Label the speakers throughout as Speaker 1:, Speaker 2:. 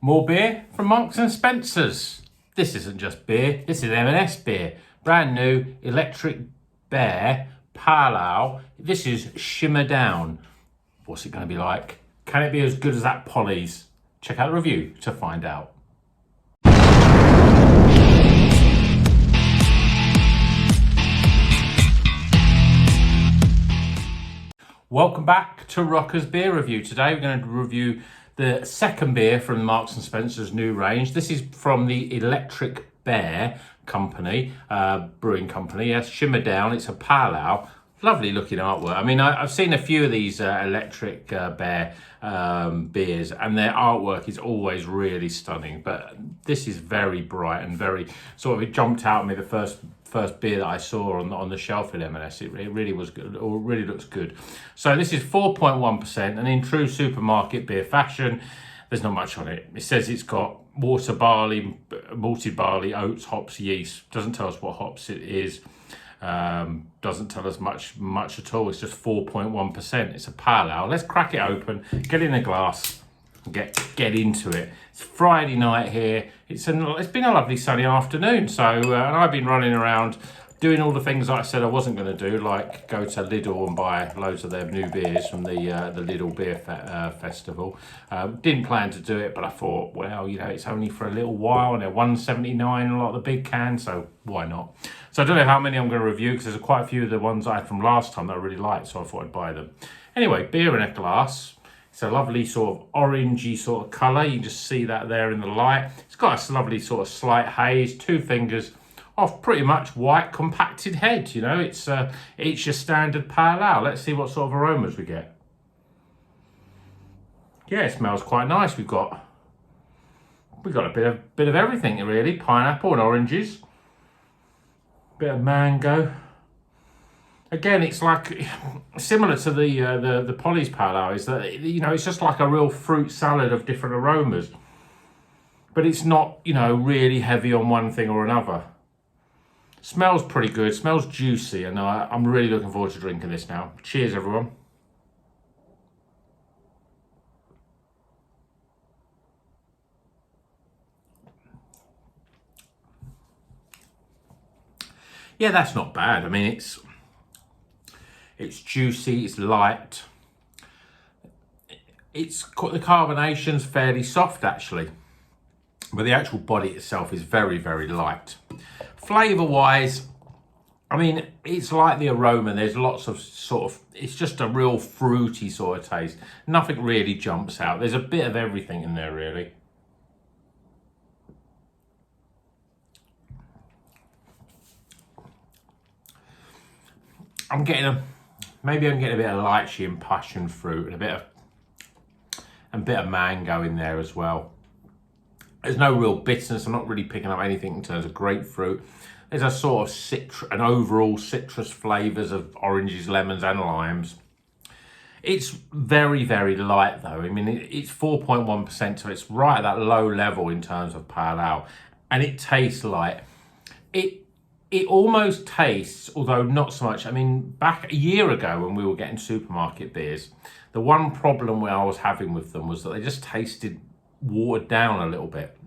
Speaker 1: More beer from Marks and Spencer's. This isn't just beer, this is M&S beer. Brand new Electric Bear Pale Ale. This is Shimmer Down. What's it going to be like? Can it be as good as that Polly's? Check out the review to find out. Welcome back to Rocker's Beer Review. Today we're going to review the second beer from Marks and Spencer's new range. This is from the Electric Bear Company, Brewing Company. Yes, Shimmer Down. It's a pale ale. Lovely looking artwork. I mean, I've seen a few of these Electric Bear beers, and their artwork is always really stunning. But this is very bright and very sort of, it jumped out at me the first beer that I saw on the shelf at M&S. It really was good, or really looks good. So this is 4.1%, and in true supermarket beer fashion, there's not much on it. It says it's got water, barley, malted barley, oats, hops, yeast. Doesn't tell us what hops it is. Doesn't tell us much at all. It's just 4.1%. It's a pale ale. Let's crack it open, get in a glass, and get into it. It's Friday night here. It's been a lovely sunny afternoon. So and I've been running around doing all the things that I said I wasn't going to do, like go to Lidl and buy loads of their new beers from the Lidl Beer Festival. Didn't plan to do it, but I thought, well, you know, it's only for a little while, and they're $1.79 a lot of the big cans, so why not? So I don't know how many I'm going to review, because there's quite a few of the ones I had from last time that I really liked, so I thought I'd buy them. Anyway, beer in a glass. It's a lovely sort of orangey sort of colour. You can just see that there in the light. It's got a lovely sort of slight haze, 2 fingers off pretty much white compacted head. You know, it's your standard pale ale. Let's see what sort of aromas we get. Yeah, it smells quite nice. We've got a bit of everything really. Pineapple and oranges. Bit of mango. Again, it's like similar to the Polly's Pale Ale, is that, you know, it's just like a real fruit salad of different aromas. But it's not, you know, really heavy on one thing or another. Smells pretty good, smells juicy, and I'm really looking forward to drinking this now. Cheers, everyone. Yeah, that's not bad. I mean, it's juicy, it's light. The carbonation's fairly soft actually, but the actual body itself is very, very light. Flavour wise, I mean, it's like the AROMA. There's lots of sort of, it's just a real fruity sort of taste. Nothing really jumps out. There's a bit of everything in there really. Maybe I'm getting a bit of lychee and passion fruit, and a bit of mango in there as well. There's no real bitterness. I'm not really picking up anything in terms of grapefruit. There's a sort of an overall citrus flavours of oranges, lemons and limes. It's very, very light though. I mean, it's 4.1%, so it's right at that low level in terms of pale ale, and it tastes light. It almost tastes, although not so much. I mean, back a year ago when we were getting supermarket beers, the one problem I was having with them was that they just tasted watered down a little bit.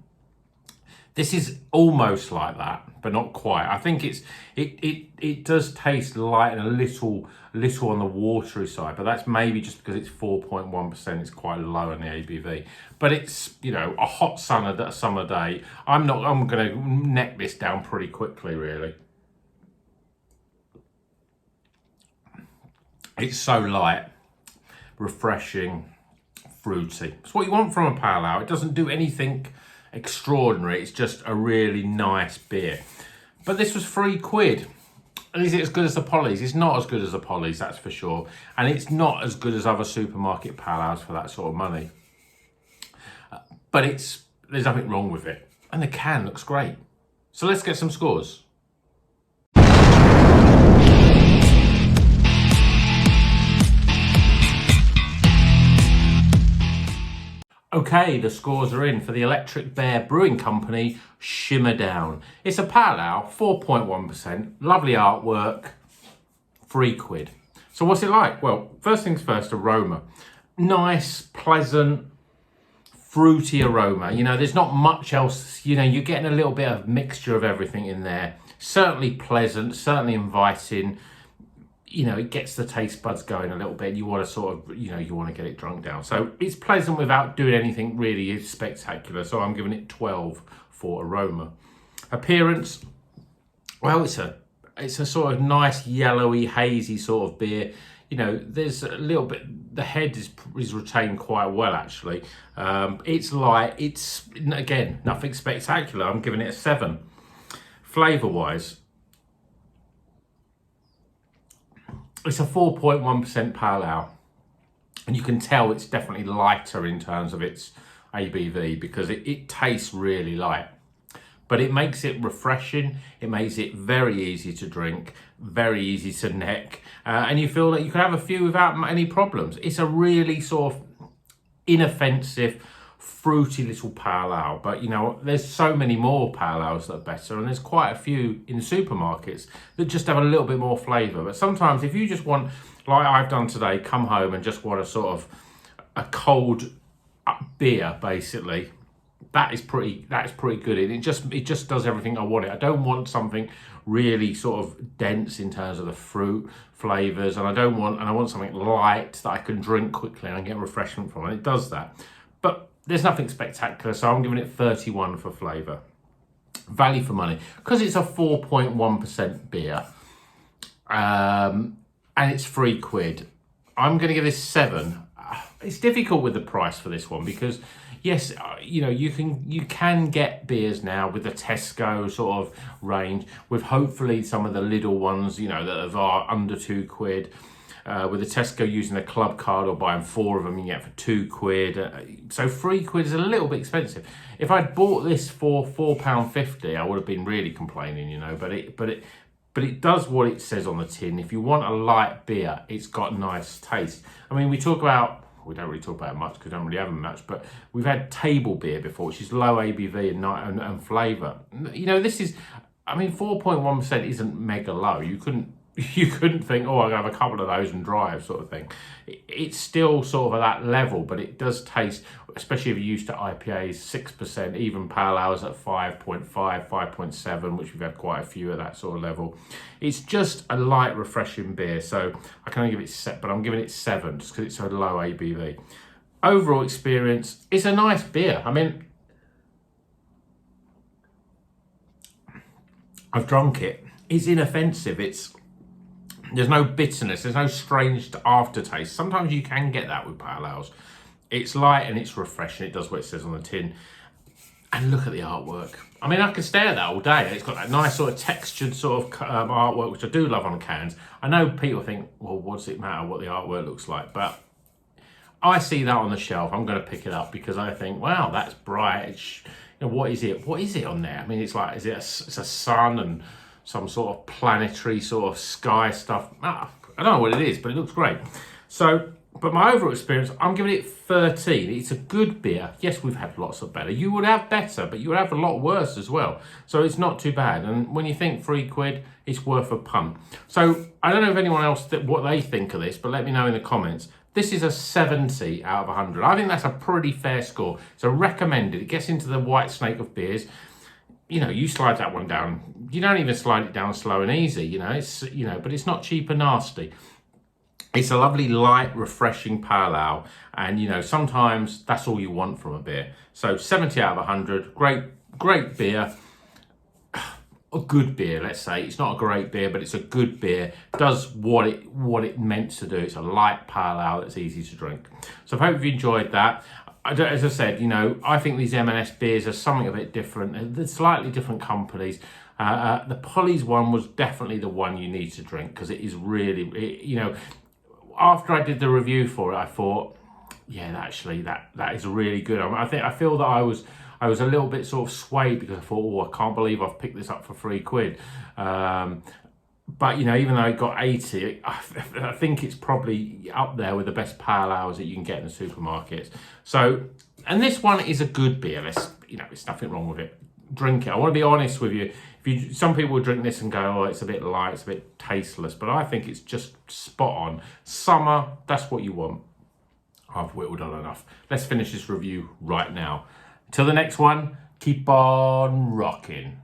Speaker 1: This is almost like that, but not quite. I think it does taste light and a little on the watery side, but that's maybe just because it's 4.1%. It's quite low in the ABV, but it's, you know, a hot summer day. I'm going to neck this down pretty quickly, really. It's so light, refreshing, fruity. It's what you want from a pale ale. It doesn't do anything extraordinary. It's just a really nice beer. But this was £3. And is it as good as the Polly's? It's not as good as the Polly's, that's for sure. And it's not as good as other supermarket pale ales for that sort of money. But there's nothing wrong with it. And the can looks great. So let's get some scores. Okay, the scores are in for the Electric Bear Brewing Company Shimmer Down. It's a pale ale, 4.1%, lovely artwork, £3. So what's it like? Well, first things first, aroma. Nice, pleasant, fruity aroma. You know, there's not much else. You know, you're getting a little bit of mixture of everything in there. Certainly pleasant, certainly inviting. You know, it gets the taste buds going a little bit. You want to sort of, you know, you want to get it drunk down. So it's pleasant without doing anything really spectacular. So I'm giving it 12 for aroma. Appearance, well, it's a sort of nice yellowy, hazy sort of beer. You know, there's a little bit, the head is retained quite well, actually. It's light, it's, again, nothing spectacular. I'm giving it a 7. Flavour-wise, it's a 4.1% pale ale. And you can tell it's definitely lighter in terms of its ABV because it tastes really light. But it makes it refreshing. It makes it very easy to drink, very easy to neck. And you feel that you can have a few without any problems. It's a really sort of inoffensive, fruity little pale ale. But, you know, there's so many more pale ales that are better. And there's quite a few in supermarkets that just have a little bit more flavour. But sometimes if you just want, like I've done today, come home and just want a sort of a cold beer, basically, that is pretty good. It just does everything I want it. I don't want something really sort of dense in terms of the fruit flavours, and I want something light that I can drink quickly and I get refreshment from, and it does that. But there's nothing spectacular, so I'm giving it 31 for flavour. Value for money, because it's a 4.1% beer, and it's £3. I'm going to give this 7. It's difficult with the price for this one because, yes, you know, you can get beers now with the Tesco sort of range, with hopefully some of the little ones, you know, that are under £2. With the Tesco using a club card or buying 4 of them, you get for £2. So £3 is a little bit expensive. If I'd bought this for £4.50, I would have been really complaining, you know. But it does what it says on the tin. If you want a light beer, it's got nice taste. I mean, we don't really talk about it much because we don't really have them much, but we've had table beer before, which is low ABV and flavour. You know, this is, I mean, 4.1% isn't mega low. You couldn't think, oh, I'm going to have a couple of those and drive sort of thing. It's still sort of at that level, but it does taste, especially if you're used to IPAs, 6%, even pale ales at 5.5, 5.7, which we've had quite a few at that sort of level. It's just a light, refreshing beer, so I can only give it 7, but I'm giving it 7 just because it's so low ABV. Overall experience, it's a nice beer. I mean, I've drunk it. It's inoffensive. There's no bitterness, there's no strange aftertaste. Sometimes you can get that with pale ales. It's light and it's refreshing, it does what it says on the tin. And look at the artwork. I mean, I could stare at that all day. It's got that nice sort of textured sort of artwork, which I do love on cans. I know people think, well, what does it matter what the artwork looks like? But I see that on the shelf, I'm going to pick it up because I think, wow, that's bright. You know, what is it? What is it on there? I mean, it's like, it's a sun and some sort of planetary sort of sky stuff. I don't know what it is, but it looks great. So, but my overall experience, I'm giving it 13. It's a good beer. Yes, we've had lots of better. You would have better, but you would have a lot worse as well. So it's not too bad. And when you think £3, it's worth a punt. So I don't know if anyone else, what they think of this, but let me know in the comments. This is a 70 out of 100. I think that's a pretty fair score. So recommended. It gets into the white snake of beers. You know, you slide that one down. You don't even slide it down slow and easy, you know, but it's not cheap and nasty. It's a lovely, light, refreshing pale ale. And, you know, sometimes that's all you want from a beer. So 70 out of 100, great beer. A good beer, let's say. It's not a great beer, but it's a good beer. Does what it meant to do. It's a light pale ale that's easy to drink. So I hope you enjoyed that. As I said, you know, I think these M&S beers are something a bit different. They're slightly different companies. The Polly's one was definitely the one you need to drink because it is really, you know, after I did the review for it, I thought, yeah, actually, that is really good. I feel that I was a little bit sort of swayed because I thought, oh, I can't believe I've picked this up for £3. But, you know, even though it got 80, I think it's probably up there with the best pale ales that you can get in the supermarkets. So, and this one is a good beer. There's nothing wrong with it. Drink it. I want to be honest with you. Some people will drink this and go, oh, it's a bit light, it's a bit tasteless. But I think it's just spot on. Summer, that's what you want. I've whittled on enough. Let's finish this review right now. Till the next one, keep on rocking.